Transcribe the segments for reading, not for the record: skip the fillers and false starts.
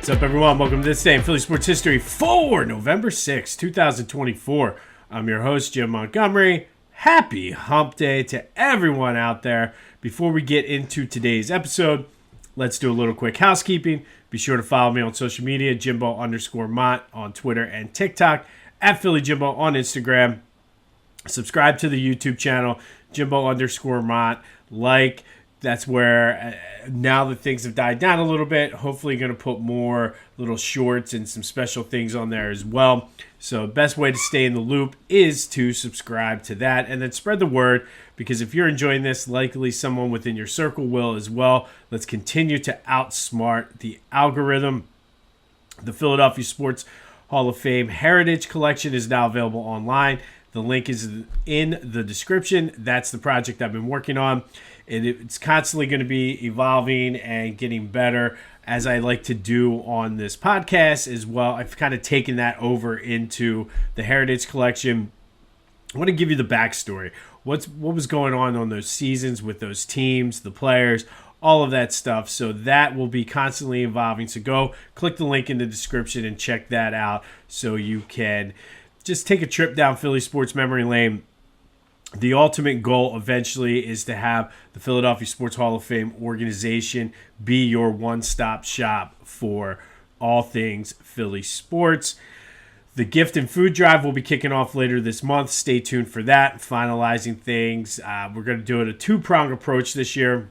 What's up, everyone? Welcome to This Day in Philly Sports History for November 6, 2024. I'm your host, Jim Montgomery. Happy Hump Day to everyone out there. Before we get into today's episode, let's do a little quick housekeeping. Be sure to follow me on social media, Jimbo_Mont on Twitter and TikTok, at Philly Jimbo on Instagram. Subscribe to the YouTube channel, Jimbo_Mont. That's where, now that things have died down a little bit, hopefully going to put more little shorts and some special things on there as well. So best way to stay in the loop is to subscribe to that and then spread the word, because if you're enjoying this, likely someone within your circle will as well. Let's continue to outsmart the algorithm. The Philadelphia Sports Hall of Fame Heritage Collection is now available online. The link is in the description. That's the project I've been working on. It's constantly going to be evolving and getting better, as I like to do on this podcast as well. I've kind of taken that over into the Heritage Collection. I want to give you the backstory. What was going on those seasons with those teams, the players, all of that stuff. So that will be constantly evolving. So go click the link in the description and check that out so you can just take a trip down Philly sports memory lane. The ultimate goal eventually is to have the Philadelphia Sports Hall of Fame organization be your one-stop shop for all things Philly sports. The gift and food drive will be kicking off later this month. Stay tuned for that. Finalizing things. We're going to do it a two-pronged approach this year.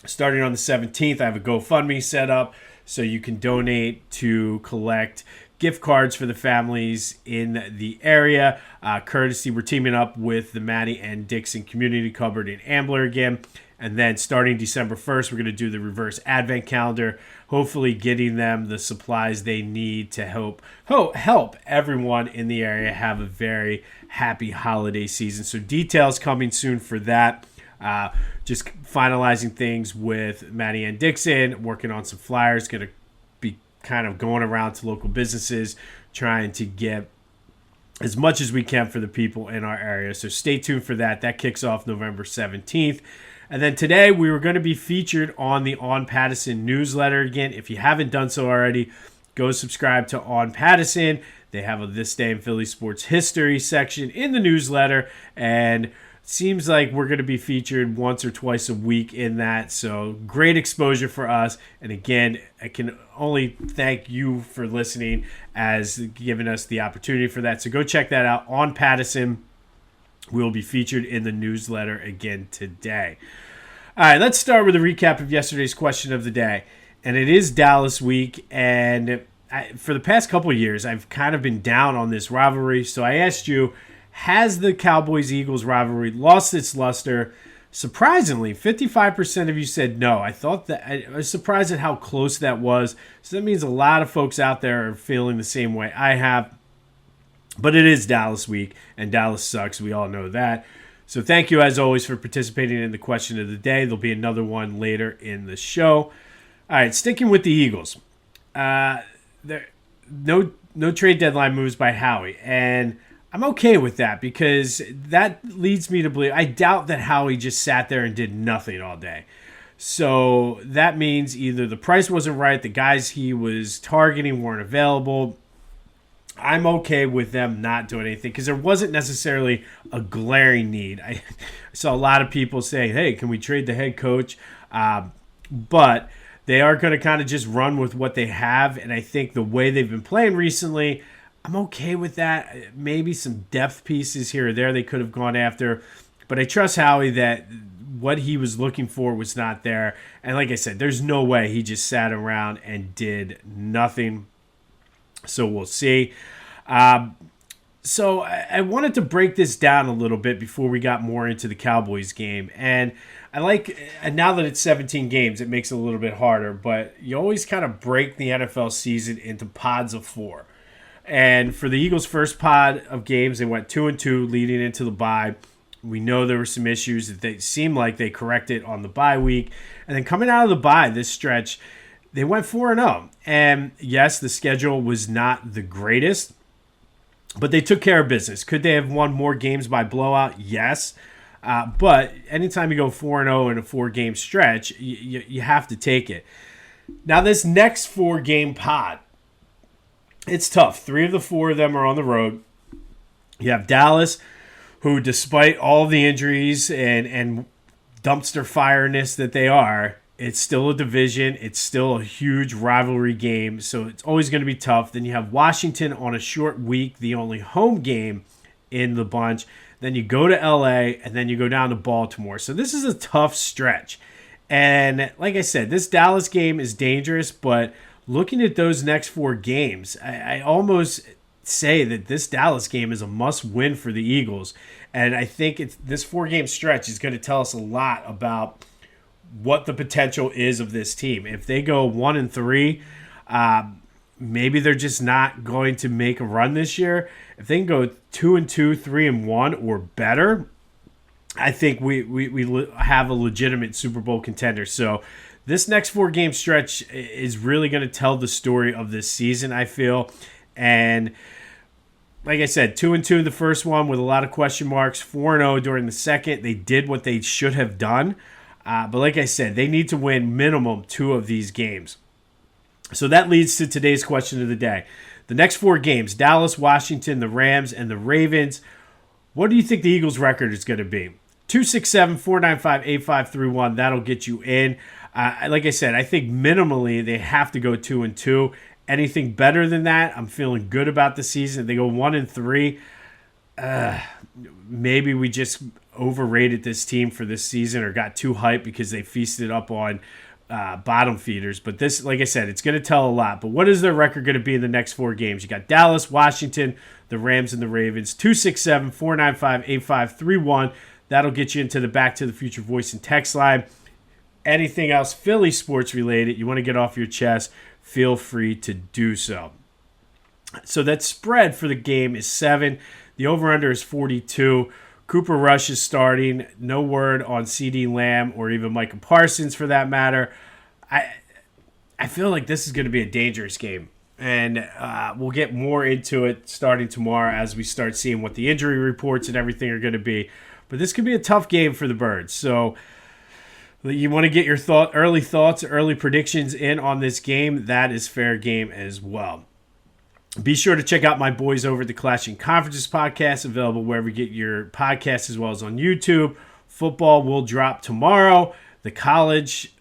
Starting on the 17th, I have a GoFundMe set up so you can donate to collect gift cards for the families in the area. Courtesy, we're teaming up with the Maddie and Dixon Community Cupboard in Ambler again. And then starting December 1st, we're going to do the reverse advent calendar, hopefully getting them the supplies they need to help everyone in the area have a very happy holiday season. So details coming soon for that. Just finalizing things with Maddie and Dixon, working on some flyers, going to be kind of going around to local businesses, trying to get as much as we can for the people in our area. So stay tuned for that. That kicks off November 17th. And then today we were going to be featured on the On Pattison newsletter again. If you haven't done so already, go subscribe to On Pattison. They have a This Day in Philly Sports History section in the newsletter, and seems like we're going to be featured once or twice a week in that. So great exposure for us. And again, I can only thank you for listening, as giving us the opportunity for that. So go check that out on Pattison. We'll be featured in the newsletter again today. All right, let's start with a recap of yesterday's question of the day. And it is Dallas week. And for the past couple of years, I've kind of been down on this rivalry. So I asked you, has the Cowboys-Eagles rivalry lost its luster? Surprisingly, 55% of you said no. I was surprised at how close that was. So that means a lot of folks out there are feeling the same way I have. But it is Dallas week, and Dallas sucks. We all know that. So thank you, as always, for participating in the question of the day. There'll be another one later in the show. All right, sticking with the Eagles. No trade deadline moves by Howie, and I'm okay with that, because that leads me to believe, I doubt that Howie just sat there and did nothing all day. So that means either the price wasn't right, the guys he was targeting weren't available. I'm okay with them not doing anything, because there wasn't necessarily a glaring need. I saw a lot of people saying, hey, can we trade the head coach? But they are going to kind of just run with what they have, and I think the way they've been playing recently, I'm okay with that. Maybe some depth pieces here or there they could have gone after. But I trust Howie that what he was looking for was not there. And like I said, there's no way he just sat around and did nothing. So we'll see. So I wanted to break this down a little bit before we got more into the Cowboys game. And now that it's 17 games, it makes it a little bit harder. But you always kind of break the NFL season into pods of 4. And for the Eagles' first pod of games, they went 2-2 leading into the bye. We know there were some issues that they seemed like they corrected on the bye week. And then coming out of the bye, this stretch, they went 4-0. And yes, the schedule was not the greatest, but they took care of business. Could they have won more games by blowout? Yes. But anytime you go 4-0 in a 4-game stretch, you have to take it. Now, this next 4-game pod, it's tough. 3 of the 4 of them are on the road. You have Dallas, who, despite all the injuries and dumpster fireness that they are, it's still a division. It's still a huge rivalry game, so it's always going to be tough. Then you have Washington on a short week, the only home game in the bunch. Then you go to LA, and then you go down to Baltimore. So this is a tough stretch. And like I said, this Dallas game is dangerous, but looking at those next 4 games, I almost say that this Dallas game is a must-win for the Eagles. And I think this 4-game stretch is going to tell us a lot about what the potential is of this team. If they go 1-3, maybe they're just not going to make a run this year. If they can go 2-2, 3-1, or better, I think we have a legitimate Super Bowl contender. So this next 4-game stretch is really going to tell the story of this season, I feel. And like I said, 2-2 the first one with a lot of question marks. 4-0 during the second. They did what they should have done. But like I said, they need to win minimum 2 of these games. So that leads to today's question of the day. The next 4 games, Dallas, Washington, the Rams, and the Ravens. What do you think the Eagles' record is going to be? 267-495-8531. That'll get you in. Like I said, I think minimally they have to go 2-2. Anything better than that, I'm feeling good about the season. If they go 1-3, maybe we just overrated this team for this season or got too hyped because they feasted up on bottom feeders. But this, like I said, it's going to tell a lot. But what is their record going to be in the next 4 games? You got Dallas, Washington, the Rams, and the Ravens. 267-495-8531. That'll get you into the Back to the Future voice and text line. Anything else Philly sports related you want to get off your chest, feel free to do so. So that spread for the game is 7. The over-under is 42. Cooper Rush is starting. No word on CeeDee Lamb or even Micah Parsons for that matter. I feel like this is going to be a dangerous game. And we'll get more into it starting tomorrow as we start seeing what the injury reports and everything are going to be. But this could be a tough game for the Birds. So you want to get your early thoughts, early predictions in on this game. That is fair game as well. Be sure to check out my boys over at the Clashing Conferences podcast, available wherever you get your podcasts as well as on YouTube. Football will drop tomorrow. The college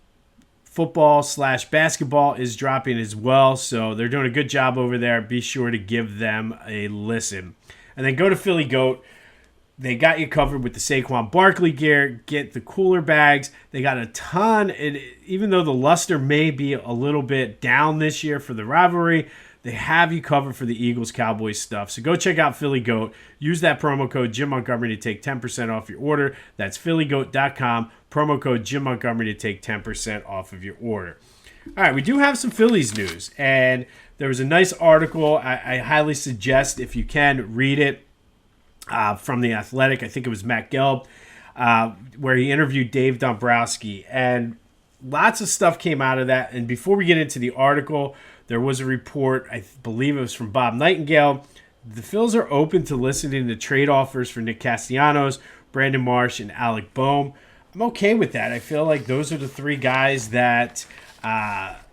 football/basketball is dropping as well, so they're doing a good job over there. Be sure to give them a listen. And then go to Philly Goat. They got you covered with the Saquon Barkley gear. Get the cooler bags. They got a ton. Even though the luster may be a little bit down this year for the rivalry, they have you covered for the Eagles-Cowboys stuff. So go check out Philly Goat. Use that promo code Jim Montgomery to take 10% off your order. That's phillygoat.com. Promo code Jim Montgomery to take 10% off of your order. All right, we do have some Phillies news. And there was a nice article. I highly suggest, if you can, read it. From The Athletic, I think it was Matt Gelb, where he interviewed Dave Dombrowski. And lots of stuff came out of that. And before we get into the article, there was a report, I believe it was from Bob Nightingale. The Phils are open to listening to trade offers for Nick Castellanos, Brandon Marsh, and Alec Boehm. I'm okay with that. I feel like those are the 3 guys that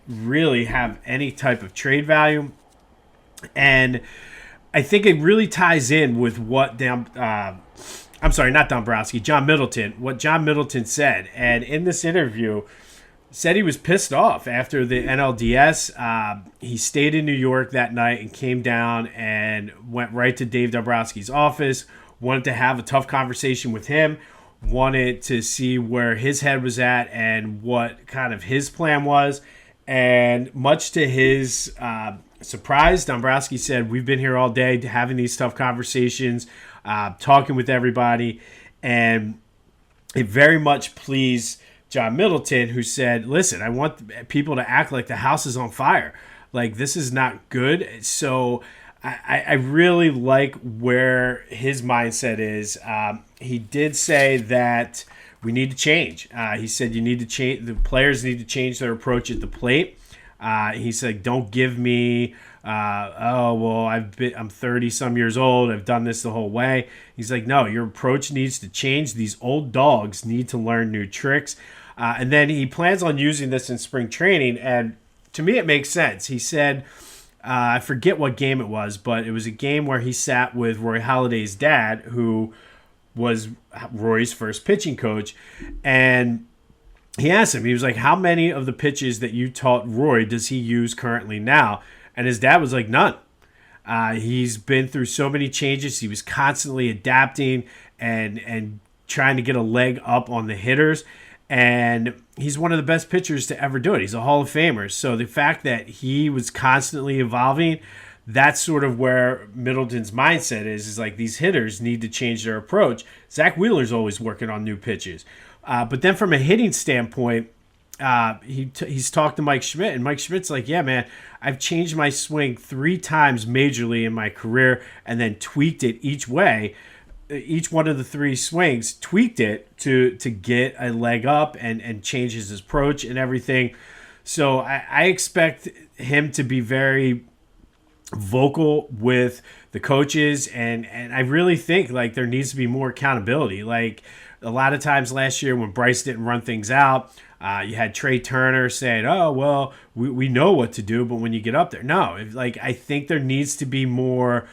really have any type of trade value. And I think it really ties in with what John Middleton, what John Middleton said. And in this interview, said he was pissed off after the NLDS. He stayed in New York that night and came down and went right to Dave Dombrowski's office, wanted to have a tough conversation with him, wanted to see where his head was at and what kind of his plan was. And much to his surprise, Dombrowski said, we've been here all day having these tough conversations, talking with everybody, and it very much pleased John Middleton, who said, listen, I want people to act like the house is on fire. Like, this is not good. So I really like where his mindset is. He did say that we need to change. He said you need to change. The players need to change their approach at the plate. He said, don't give me, I'm 30 some years old. I've done this the whole way. He's like, no, your approach needs to change. These old dogs need to learn new tricks. And then he plans on using this in spring training. And to me, it makes sense. He said, I forget what game it was, but it was a game where he sat with Roy Halladay's dad, who was Roy's first pitching coach. And he asked him, he was like, how many of the pitches that you taught Roy does he use currently now? And his dad was like, none. He's been through so many changes. He was constantly adapting and trying to get a leg up on the hitters. And he's one of the best pitchers to ever do it. He's a Hall of Famer. So the fact that he was constantly evolving, that's sort of where Middleton's mindset is like these hitters need to change their approach. Zach Wheeler's always working on new pitches. But then from a hitting standpoint, he's talked to Mike Schmidt, and Mike Schmidt's like, yeah, man, I've changed my swing 3 times majorly in my career and then tweaked it each way. Each one of the 3 swings, tweaked it to get a leg up and change his approach and everything. So I expect him to be very vocal with the coaches, and I really think like there needs to be more accountability. Like a lot of times last year when Bryce didn't run things out, you had Trey Turner saying, oh, well, we know what to do, but when you get up there, no. I think there needs to be more,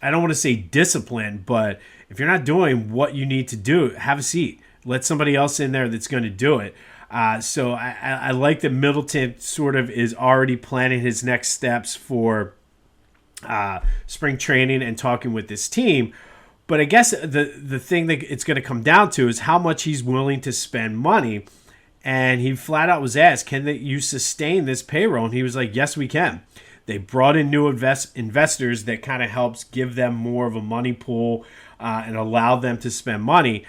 I don't want to say discipline, but if you're not doing what you need to do, have a seat. Let somebody else in there that's going to do it. So I like that Middleton sort of is already planning his next steps for spring training and talking with this team. But I guess the thing that it's going to come down to is how much he's willing to spend money. And he flat out was asked, can you sustain this payroll? And he was like, yes, we can. They brought in new investors that kind of helps give them more of a money pool and allow them to spend money.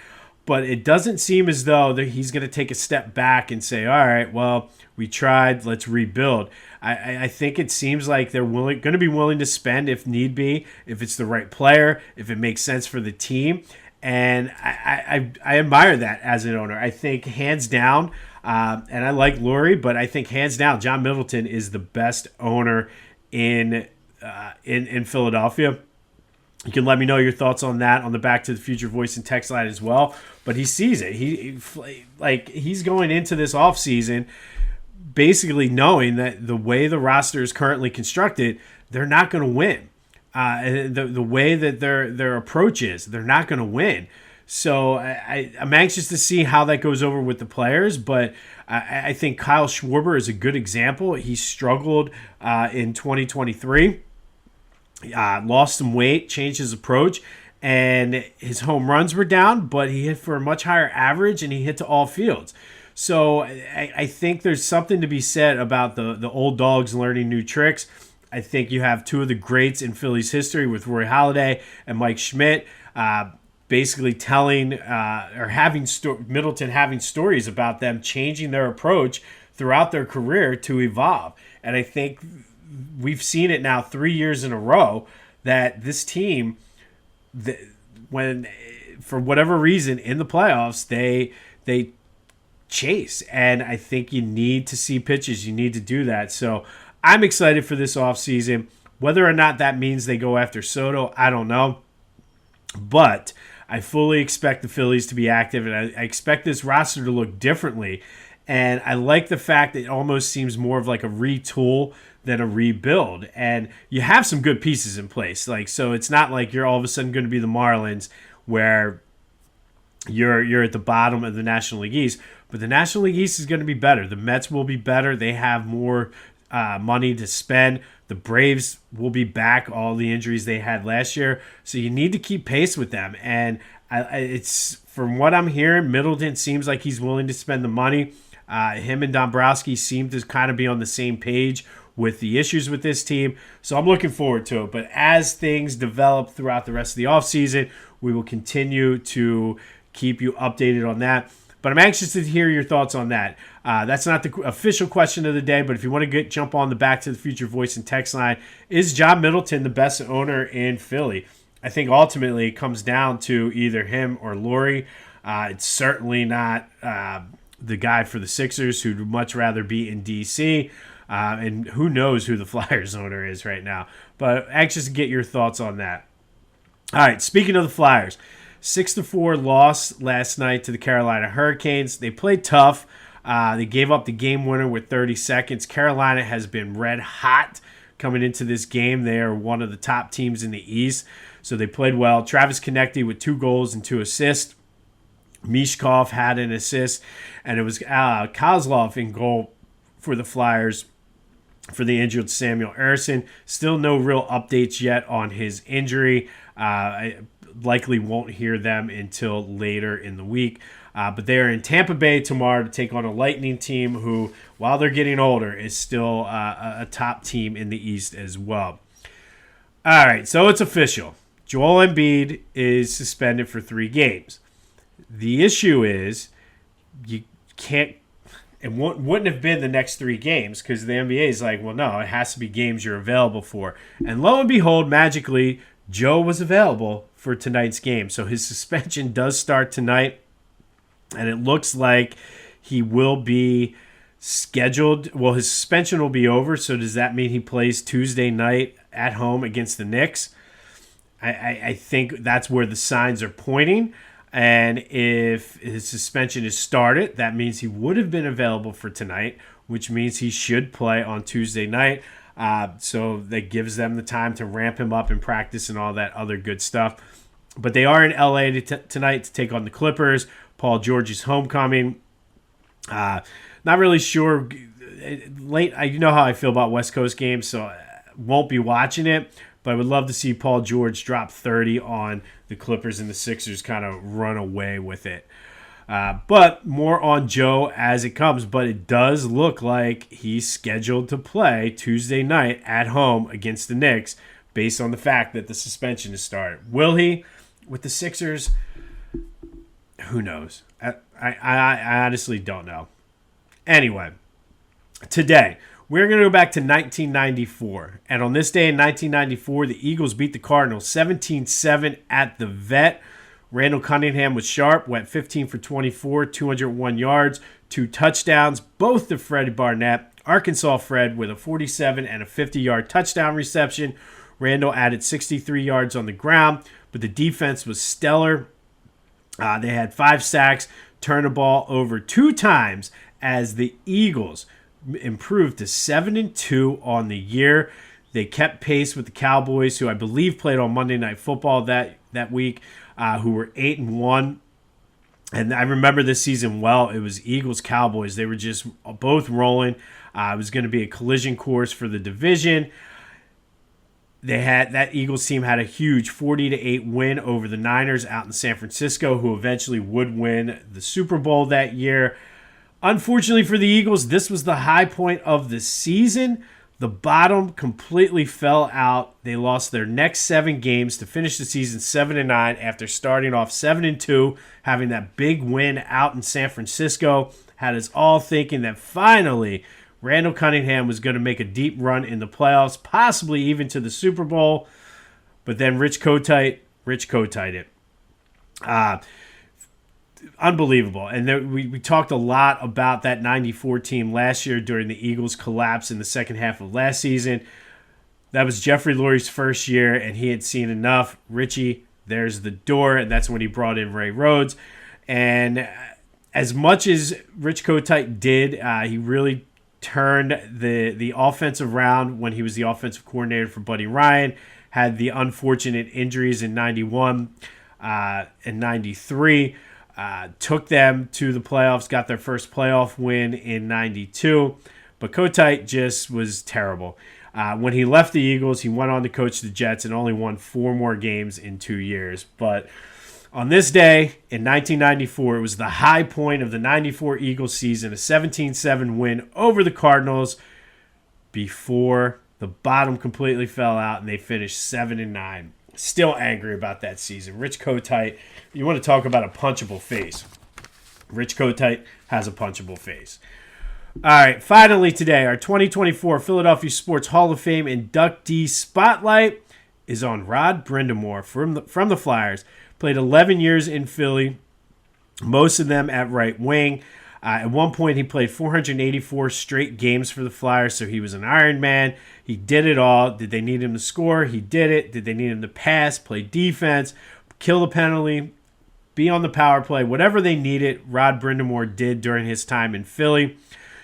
But it doesn't seem as though that he's going to take a step back and say, all right, well, we tried, let's rebuild. I think it seems like they're going to be willing to spend if need be, if it's the right player, if it makes sense for the team. And I admire that as an owner. I think hands down, and I like Lurie, but I think hands down, John Middleton is the best owner in Philadelphia. You can let me know your thoughts on that on the Back to the Future voice and text line as well. But he sees it. He's going into this offseason basically knowing that the way the roster is currently constructed, they're not going to win. The way that their approach is, they're not going to win. So I'm anxious to see how that goes over with the players, but I think Kyle Schwarber is a good example. He struggled in 2023, lost some weight, changed his approach, and his home runs were down, but he hit for a much higher average, and he hit to all fields. So I think there's something to be said about the old dogs learning new tricks. I think you have 2 of the greats in Phillies history with Roy Halladay and Mike Schmidt basically telling or having Middleton having stories about them changing their approach throughout their career to evolve. And I think we've seen it now 3 years in a row that this team, when for whatever reason in the playoffs, they chase. And I think you need to see pitches. You need to do that. So I'm excited for this offseason. Whether or not that means they go after Soto, I don't know. But I fully expect the Phillies to be active, and I expect this roster to look differently. And I like the fact that it almost seems more of like a retool than a rebuild. And you have some good pieces in place. So it's not like you're all of a sudden going to be the Marlins where you're at the bottom of the National League East. But the National League East is going to be better. The Mets will be better. They have more money to spend. The Braves will be back, all the injuries they had last year. So you need to keep pace with them. And it's from what I'm hearing, Middleton seems like he's willing to spend the money. Him and Dombrowski seem to kind of be on the same page with the issues with this team. So I'm looking forward to it. But as things develop throughout the rest of the offseason, we will continue to keep you updated on that. But I'm anxious to hear your thoughts on that. That's not the official question of the day, but if you want to jump on the Back to the Future voice and text line, is John Middleton the best owner in Philly? I think ultimately it comes down to either him or Lurie. It's certainly not the guy for the Sixers, who'd much rather be in D.C., and who knows who the Flyers owner is right now. But anxious to get your thoughts on that. All right, speaking of the Flyers, 6-4 loss last night to the Carolina Hurricanes. They played tough. They gave up the game winner with 30 seconds. Carolina has been red hot coming into this game. They are one of the top teams in the East, so they played well. Travis Konecny with 2 goals and 2 assists. Mishkov had an assist, and it was Kozlov in goal for the Flyers for the injured Samuel Ersson. Still no real updates yet on his injury. I likely won't hear them until later in the week. But they are in Tampa Bay tomorrow to take on a Lightning team who, while they're getting older, is still a top team in the East as well. All right, so it's official. Joel Embiid is suspended for 3 games. The issue is you can't – it wouldn't have been the next 3 games because the NBA is like, well, no, it has to be games you're available for. And lo and behold, magically, Joe was available for tonight's game. So his suspension does start tonight, and it looks like he will be scheduled. Well, his suspension will be over, so does that mean he plays Tuesday night at home against the Knicks? I think that's where the signs are pointing. And if his suspension is started, that means he would have been available for tonight, which means he should play on Tuesday night. So that gives them the time to ramp him up in practice and all that other good stuff. But they are in LA tonight to take on the Clippers. Paul George's homecoming. Not really sure. You know how I feel about West Coast games, so I won't be watching it. But I would love to see Paul George drop 30 on the Clippers and the Sixers kind of run away with it. But more on Joe as it comes. But it does look like he's scheduled to play Tuesday night at home against the Knicks based on the fact that the suspension is started. Will he? With the Sixers, who knows? I honestly don't know. Anyway, today we're going to go back to 1994. And on this day in 1994, the Eagles beat the Cardinals 17-7 at the Vet. Randall Cunningham was sharp, went 15 for 24, 201 yards, 2 touchdowns, both to Freddie Barnett. Arkansas Fred with a 47 and a 50-yard touchdown reception. Randall added 63 yards on the ground, but the defense was stellar. They had 5 sacks, turned the ball over 2 times as the Eagles improved to 7-2 on the year. They kept pace with the Cowboys, who I believe played on Monday Night Football that week, who were 8-1. And I remember this season well. It was Eagles-Cowboys. They were just both rolling. It was going to be a collision course for the division. That Eagles team had a huge 40-8 win over the Niners out in San Francisco, who eventually would win the Super Bowl that year. Unfortunately for the Eagles, this was the high point of the season. The bottom completely fell out. They lost their next 7 games to finish the season 7-9 after starting off 7-2, having that big win out in San Francisco. Had us all thinking that finally Randall Cunningham was going to make a deep run in the playoffs, possibly even to the Super Bowl. But then Rich Kotite it. Unbelievable. And we talked a lot about that 94 team last year during the Eagles' collapse in the second half of last season. That was Jeffrey Lurie's first year, and he had seen enough. Richie, there's the door, and that's when he brought in Ray Rhodes. And as much as Rich Kotite did, he really turned the offense around when he was the offensive coordinator for Buddy Ryan, had the unfortunate injuries in 91 and 93. Took them to the playoffs, got their first playoff win in 92. But Kotite just was terrible. When he left the Eagles, he went on to coach the Jets and only won 4 more games in 2 years. But on this day in 1994, it was the high point of the 94 Eagles season, a 17-7 win over the Cardinals before the bottom completely fell out and they finished 7-9. Still angry about that season. Rich Kotite, you want to talk about a punchable face. Rich Kotite has a punchable face. All right, finally today, our 2024 Philadelphia Sports Hall of Fame inductee spotlight is on Rod Brind'Amour from the Flyers. Played 11 years in Philly, most of them at right wing. At one point, he played 484 straight games for the Flyers, so he was an Iron Man. He did it all. Did they need him to score? He did it. Did they need him to pass, play defense, kill the penalty? be on the power play, whatever they needed, Rod Brind'Amour did during his time in Philly.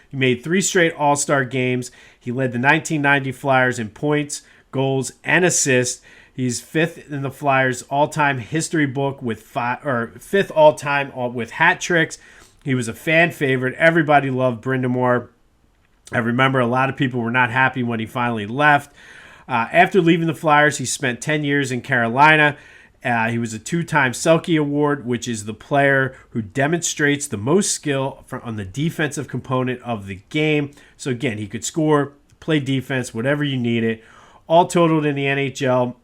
He made 3 straight All-Star games. He led the 1990 Flyers in points, goals, and assists. He's 5th in the Flyers all-time history book with 5th all-time with hat tricks. He was a fan favorite. Everybody loved Brind'Amour. I remember a lot of people were not happy when he finally left. After leaving the Flyers, he spent 10 years in Carolina. He was a 2-time Selke Award, which is the player who demonstrates the most skill on the defensive component of the game. So again, he could score, play defense, whatever you needed. All totaled in the NHL,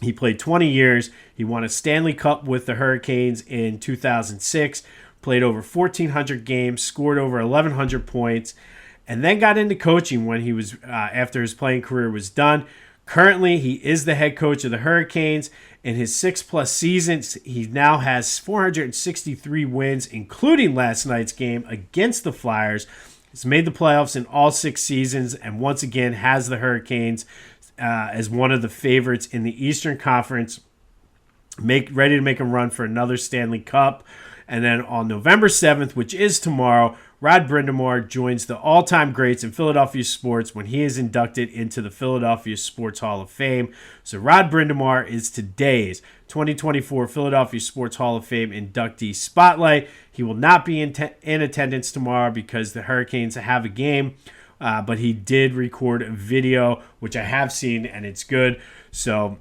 he played 20 years. He won a Stanley Cup with the Hurricanes in 2006, played over 1,400 games, scored over 1,100 points, and then got into coaching when he was after his playing career was done. Currently, he is the head coach of the Hurricanes. In his 6+ seasons, he now has 463 wins, including last night's game against the Flyers. He's made the playoffs in all 6 seasons and once again has the Hurricanes as one of the favorites in the Eastern Conference, ready to make a run for another Stanley Cup. And then on November 7th, which is tomorrow, Rod Brind'Amour joins the all-time greats in Philadelphia sports when he is inducted into the Philadelphia Sports Hall of Fame. So Rod Brind'Amour is today's 2024 Philadelphia Sports Hall of Fame inductee spotlight. He will not be in attendance tomorrow because the Hurricanes have a game, but he did record a video, which I have seen, and it's good. So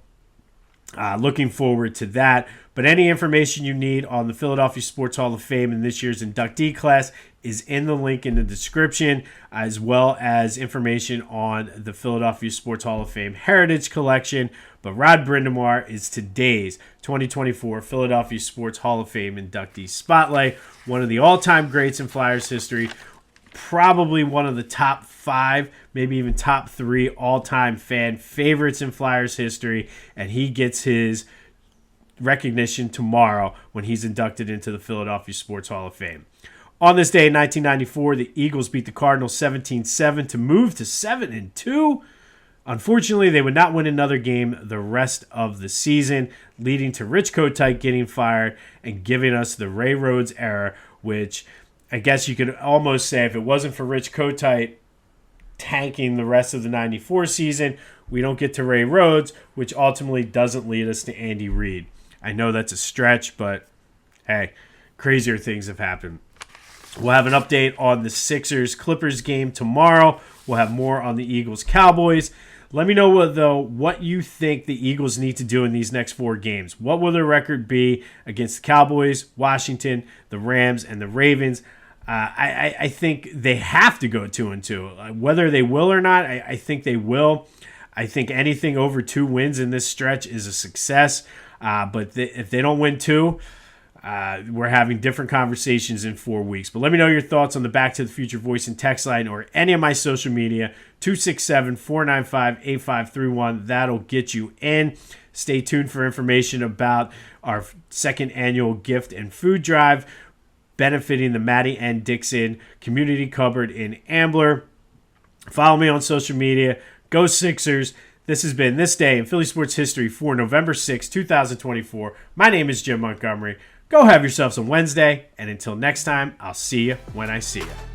looking forward to that. But any information you need on the Philadelphia Sports Hall of Fame and this year's inductee class is in the link in the description, as well as information on the Philadelphia Sports Hall of Fame Heritage Collection. But Rod Brind'Amour is today's 2024 Philadelphia Sports Hall of Fame inductee spotlight. One of the all-time greats in Flyers history, probably one of the top 5, maybe even top 3 all-time fan favorites in Flyers history, and he gets his recognition tomorrow when he's inducted into the Philadelphia Sports Hall of Fame. On this day in 1994, the Eagles beat the Cardinals 17-7 to move to 7-2. Unfortunately, they would not win another game the rest of the season, leading to Rich Kotite getting fired and giving us the Ray Rhodes era, which I guess you could almost say if it wasn't for Rich Kotite tanking the rest of the 94 season, we don't get to Ray Rhodes, which ultimately doesn't lead us to Andy Reid. I know that's a stretch, but hey, crazier things have happened. We'll have an update on the Sixers-Clippers game tomorrow. We'll have more on the Eagles-Cowboys. Let me know, though, what you think the Eagles need to do in these next 4 games. What will their record be against the Cowboys, Washington, the Rams, and the Ravens? I think they have to go 2-2. Whether they will or not, I think they will. I think anything over 2 wins in this stretch is a success. But if they don't win 2, we're having different conversations in 4 weeks. But let me know your thoughts on the Back to the Future voice and text line or any of my social media, 267-495-8531. That'll get you in. Stay tuned for information about our 2nd annual gift and food drive benefiting the Maddie N. Dixon Community Cupboard in Ambler. Follow me on social media. Go Sixers. This has been This Day in Philly Sports History for November 6, 2024. My name is Jim Montgomery. Go have yourself some Wednesday, and until next time, I'll see you when I see you.